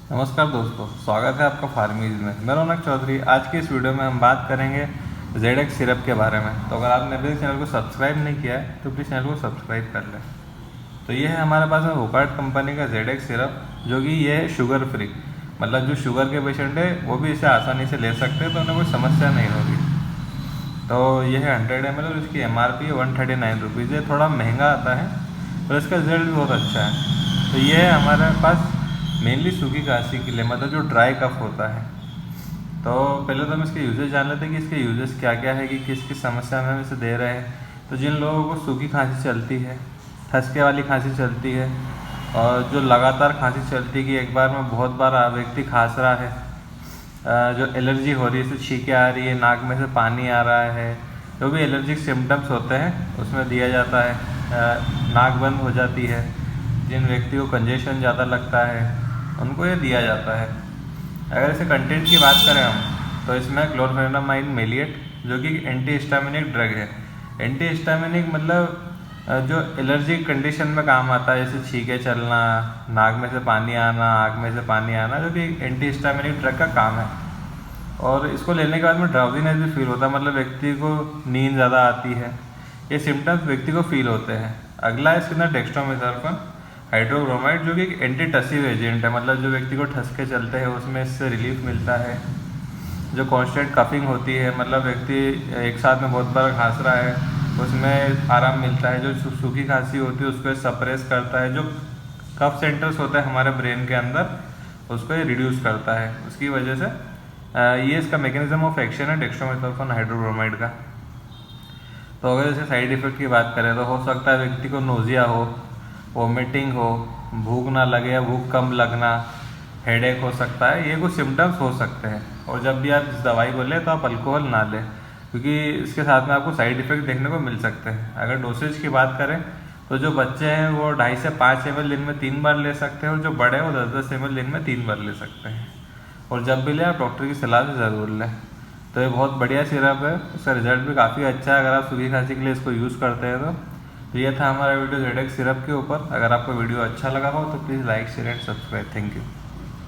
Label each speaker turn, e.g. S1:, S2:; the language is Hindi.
S1: नमस्कार दोस्तों, स्वागत है आपका फार्मीज में। मैं रौनक चौधरी। आज की इस वीडियो में हम बात करेंगे ZX सिरप के बारे में। तो अगर आपने अभी चैनल को सब्सक्राइब नहीं किया है तो प्लीज़ चैनल को सब्सक्राइब कर लें। तो ये है हमारे पास में वोकार्ट कंपनी का ZX सिरप, जो कि ये है शुगर फ्री। मतलब जो शुगर के पेशेंट है वो भी इसे आसानी से ले सकते हैं, तो उन्हें कोई समस्या नहीं होगी। तो ये है 100 ml और इसकी MRP 139 रुपीज़। ये थोड़ा महंगा आता है और इसका रिजल्ट भी बहुत अच्छा है। तो ये है हमारे पास मेनली सूखी खांसी के लिए, मतलब जो ड्राई कफ होता है। तो पहले तो हम इसके यूजेस जान लेते हैं कि इसके यूजेस क्या क्या है, कि किस किस समस्या में हम इसे दे रहे हैं। तो जिन लोगों को सूखी खांसी चलती है, ठसके वाली खांसी चलती है, और जो लगातार खांसी चलती है कि एक बार में बहुत बार व्यक्ति खांस रहा है, जो एलर्जी हो रही है, जैसे छींकें आ रही है, नाक में से पानी आ रहा है, जो भी एलर्जिक सिम्टम्स होते हैं उसमें दिया जाता है। नाक बंद हो जाती है, जिन व्यक्ति को कंजेशन ज़्यादा लगता है उनको ये दिया जाता है। अगर इसे कंटेंट की बात करें हम, तो इसमें क्लोरफेनामाइन मेलिएट, जो कि एंटी हिस्टामिनिक ड्रग है। एंटी हिस्टामिनिक मतलब जो एलर्जी कंडीशन में काम आता है, जैसे छींके चलना, नाक में से पानी आना, आँख में से पानी आना, जो कि एंटी हिस्टामिनिक ड्रग का काम है। और इसको लेने के बाद में ड्राउजीनेस भी फील होता है, मतलब व्यक्ति को नींद ज़्यादा आती है। ये सिम्टम्स व्यक्ति को फील होते हैं। अगला है इसके अंदर डेक्स्ट्रोमेथोर्फन हाइड्रोब्रोमाइड, जो कि एक एंटी टसिव एजेंट है। मतलब जो व्यक्ति को ठसके चलते हैं उसमें इससे रिलीफ मिलता है। जो कॉन्स्टेंट कफिंग होती है, मतलब व्यक्ति एक साथ में बहुत बार खांस रहा है, उसमें आराम मिलता है। जो सूखी खांसी होती है उसको सप्रेस करता है। जो कफ सेंटर्स होते हैं हमारे ब्रेन के अंदर, उसको ये रिड्यूस करता है। उसकी वजह से ये इसका मैकेनिज्म ऑफ एक्शन है डेक्स्ट्रोमेथोर्फन हाइड्रोब्रोमाइड का। तो अगर इसे साइड इफेक्ट की बात करें तो हो सकता है व्यक्ति को नोजिया हो, वोमिटिंग हो, भूख ना लगे या भूख कम लगना, हेडेक हो सकता है। ये कुछ सिम्टम्स हो सकते हैं। और जब भी आप इस दवाई को लें तो आप अल्कोहल ना लें, क्योंकि इसके साथ में आपको साइड इफ़ेक्ट देखने को मिल सकते हैं। अगर डोसेज की बात करें तो जो बच्चे हैं वो 2.5 से 5 ml दिन में 3 बार ले सकते हैं, और जो बड़े हैं वो 10-10 ml दिन में 3 बार ले सकते हैं। और जब भी लें आप डॉक्टर की सलाह से ज़रूर लें। तो ये बहुत बढ़िया सिरप है, इसका रिजल्ट भी काफ़ी अच्छा है अगर आप सूखी खांसी के लिए इसको यूज़ करते हैं तो ये था हमारा वीडियो ZX सिरप के ऊपर। अगर आपको वीडियो अच्छा लगा हो तो please like, share and subscribe. Thank you.